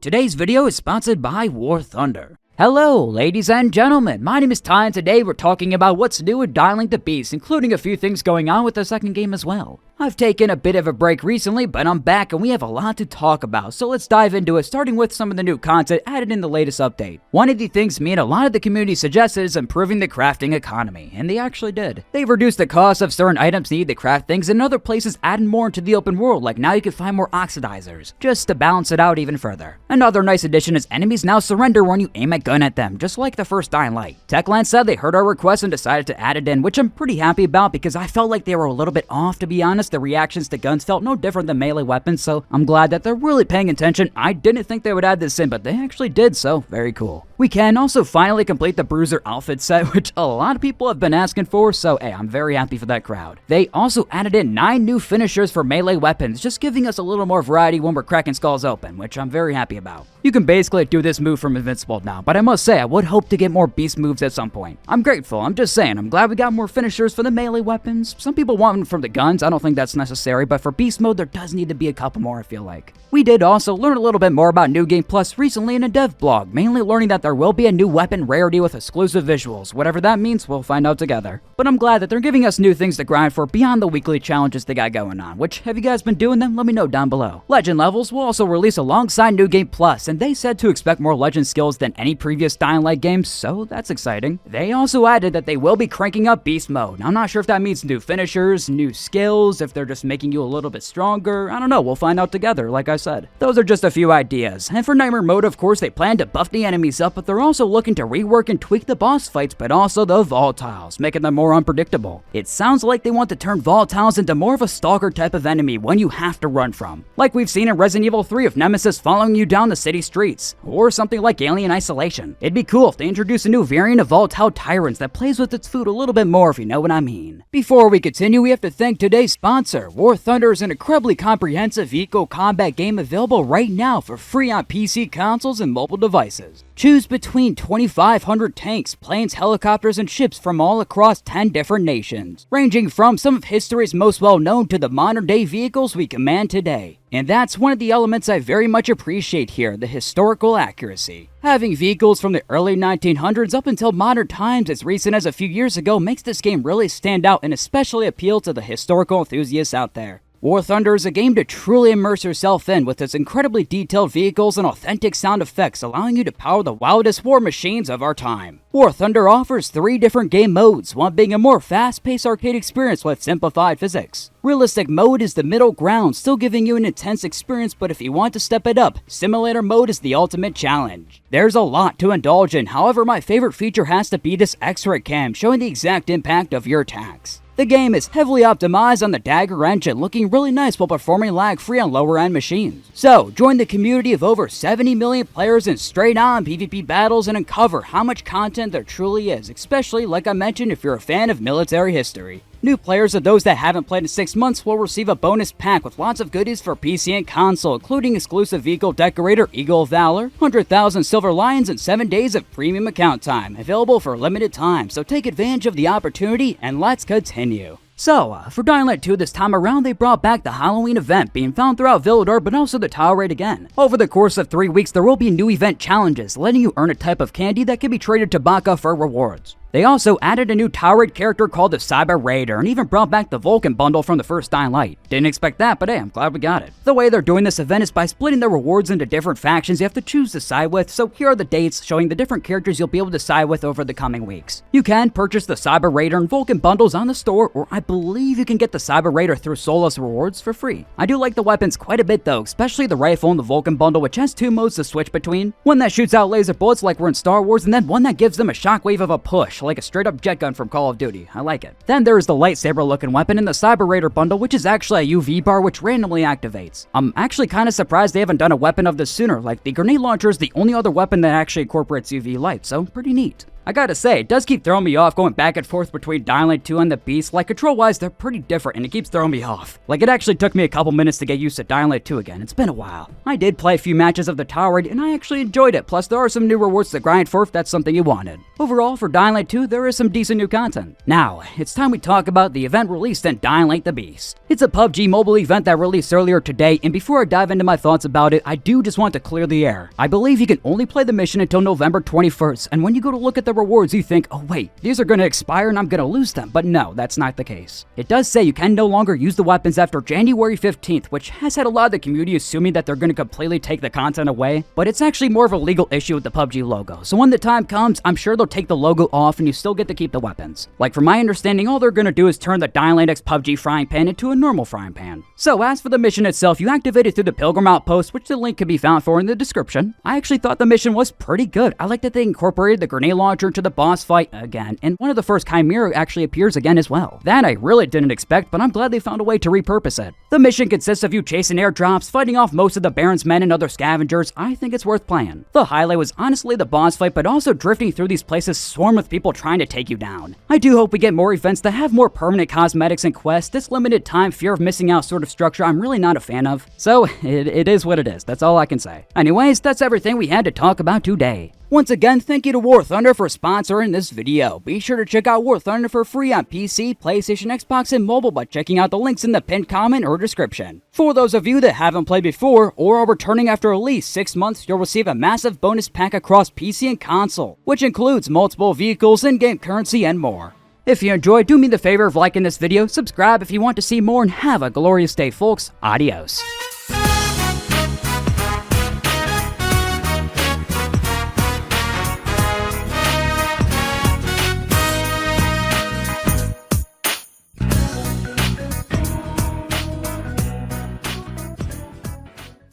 Today's video is sponsored by War Thunder. Hello, ladies and gentlemen, my name is Ty and today we're talking about what's new with Dying Light the Beast, including a few things going on with the second game as well. I've taken a bit of a break recently, but I'm back and we have a lot to talk about, so let's dive into it, starting with some of the new content added in the latest update. One of the things me and a lot of the community suggested is improving the crafting economy, and they actually did. They've reduced the cost of certain items needed to craft things, and other places added more into the open world, like now you can find more oxidizers, just to balance it out even further. Another nice addition is enemies now surrender when you aim a gun at them, just like the first Dying Light. Techland said they heard our request and decided to add it in, which I'm pretty happy about because I felt like they were a little bit off, to be honest. The reactions to guns felt no different than melee weapons, so I'm glad that they're really paying attention. I didn't think they would add this in, but they actually did, so very cool. We can also finally complete the Bruiser outfit set, which a lot of people have been asking for, so hey, I'm very happy for that crowd. They also added in 9 new finishers for melee weapons, just giving us a little more variety when we're cracking skulls open, which I'm very happy about. You can basically do this move from Invincible now, but I must say I would hope to get more beast moves at some point. I'm grateful, I'm just saying, I'm glad we got more finishers for the melee weapons. Some people want them from the guns, I don't think that's necessary, but for beast mode there does need to be a couple more, I feel like. We did also learn a little bit more about New Game Plus recently in a dev blog, mainly learning that there will be a new weapon rarity with exclusive visuals. Whatever that means, we'll find out together. But I'm glad that they're giving us new things to grind for beyond the weekly challenges they got going on, which, have you guys been doing them? Let me know down below. Legend levels will also release alongside New Game Plus, and they said to expect more legend skills than any previous Dying Light games, so that's exciting. They also added that they will be cranking up beast mode. I'm not sure if that means new finishers, new skills, if they're just making you a little bit stronger. I don't know, we'll find out together, like I said. Those are just a few ideas. And for Nightmare mode, of course, they plan to buff the enemies up, but they're also looking to rework and tweak the boss fights, but also the volatiles, making them more unpredictable. It sounds like they want to turn volatiles into more of a stalker type of enemy, one you have to run from. Like we've seen in Resident Evil 3 of Nemesis following you down the city streets, or something like Alien Isolation. It'd be cool if they introduce a new variant of volatile tyrants that plays with its food a little bit more, if you know what I mean. Before we continue, we have to thank today's sponsor. War Thunder is an incredibly comprehensive eco-combat game available right now for free on PC, consoles, and mobile devices. Choose between 2,500 tanks, planes, helicopters, and ships from all across 10 different nations, ranging from some of history's most well-known to the modern-day vehicles we command today. And that's one of the elements I very much appreciate here, the historical accuracy. Having vehicles from the early 1900s up until modern times as recent as a few years ago makes this game really stand out and especially appeal to the historical enthusiasts out there. War Thunder is a game to truly immerse yourself in with its incredibly detailed vehicles and authentic sound effects, allowing you to power the wildest war machines of our time. War Thunder offers 3 different game modes, one being a more fast-paced arcade experience with simplified physics. Realistic mode is the middle ground, still giving you an intense experience, but if you want to step it up, simulator mode is the ultimate challenge. There's a lot to indulge in, however my favorite feature has to be this X-ray cam, showing the exact impact of your attacks. The game is heavily optimized on the Dagger engine, looking really nice while performing lag-free on lower-end machines. So, join the community of over 70 million players in straight-on PvP battles and uncover how much content there truly is, especially, like I mentioned, if you're a fan of military history. New players or those that haven't played in 6 months will receive a bonus pack with lots of goodies for PC and console, including exclusive vehicle decorator Eagle of Valor, 100,000 Silver Lions, and 7 days of premium account time, available for a limited time, so take advantage of the opportunity and let's continue. So, for Dying Light 2 this time around, they brought back the Halloween event, being found throughout Villador, but also the Tower Raid again. Over the course of 3 weeks, there will be new event challenges, letting you earn a type of candy that can be traded to Baka for rewards. They also added a new Tower Raid character called the Cyber Raider, and even brought back the Vulcan bundle from the first Dying Light. Didn't expect that, but hey, I'm glad we got it. The way they're doing this event is by splitting the rewards into different factions you have to choose to side with, so here are the dates showing the different characters you'll be able to side with over the coming weeks. You can purchase the Cyber Raider and Vulcan bundles on the store, or I believe you can get the Cyber Raider through Solus rewards for free. I do like the weapons quite a bit though, especially the rifle and the Vulcan bundle, which has 2 modes to switch between. One that shoots out laser bullets like we're in Star Wars, and then one that gives them a shockwave of a push, like a straight up jet gun from Call of Duty. I like it. Then there is the lightsaber looking weapon in the Cyber Raider bundle, which is actually a UV bar which randomly activates. I'm actually kind of surprised they haven't done a weapon of this sooner, like the grenade launcher is the only other weapon that actually incorporates UV light, so pretty neat. I gotta say, it does keep throwing me off going back and forth between Dying Light 2 and the Beast. Like, control-wise, they're pretty different, and it keeps throwing me off. Like, it actually took me a couple minutes to get used to Dying Light 2 again. It's been a while. I did play a few matches of the tower raid, and I actually enjoyed it. Plus, there are some new rewards to grind for if that's something you wanted. Overall, for Dying Light 2, there is some decent new content. Now, it's time we talk about the event released in Dying Light the Beast. It's a PUBG mobile event that released earlier today, and before I dive into my thoughts about it, I do just want to clear the air. I believe you can only play the mission until November 21st, and when you go to look at the rewards, you think, oh wait, these are gonna expire and I'm gonna lose them, but no, that's not the case. It does say you can no longer use the weapons after January 15th, which has had a lot of the community assuming that they're gonna completely take the content away, but it's actually more of a legal issue with the PUBG logo. So when the time comes, I'm sure they'll take the logo off and you still get to keep the weapons. Like, from my understanding, all they're gonna do is turn the Dying Light X PUBG frying pan into a normal frying pan. So as for the mission itself, you activate it through the Pilgrim Outpost, which the link can be found for in the description. I actually thought the mission was pretty good. I like that they incorporated the grenade launcher into the boss fight again, and one of the first Chimera actually appears again as well. That I really didn't expect, but I'm glad they found a way to repurpose it. The mission consists of you chasing airdrops, fighting off most of the Baron's men and other scavengers. I think it's worth playing. The highlight was honestly the boss fight, but also drifting through these places swarmed with people trying to take you down. I do hope we get more events that have more permanent cosmetics and quests. This limited time fear of missing out sort of structure I'm really not a fan of. So it is what it is. That's all I can say. Anyways, that's everything we had to talk about today. Once again, thank you to War Thunder for sponsoring this video. Be sure to check out War Thunder for free on PC, PlayStation, Xbox, and mobile by checking out the links in the pinned comment or description. For those of you that haven't played before or are returning after at least 6 months, you'll receive a massive bonus pack across PC and console, which includes multiple vehicles, in-game currency, and more. If you enjoyed, do me the favor of liking this video, subscribe if you want to see more, and have a glorious day, folks. Adios.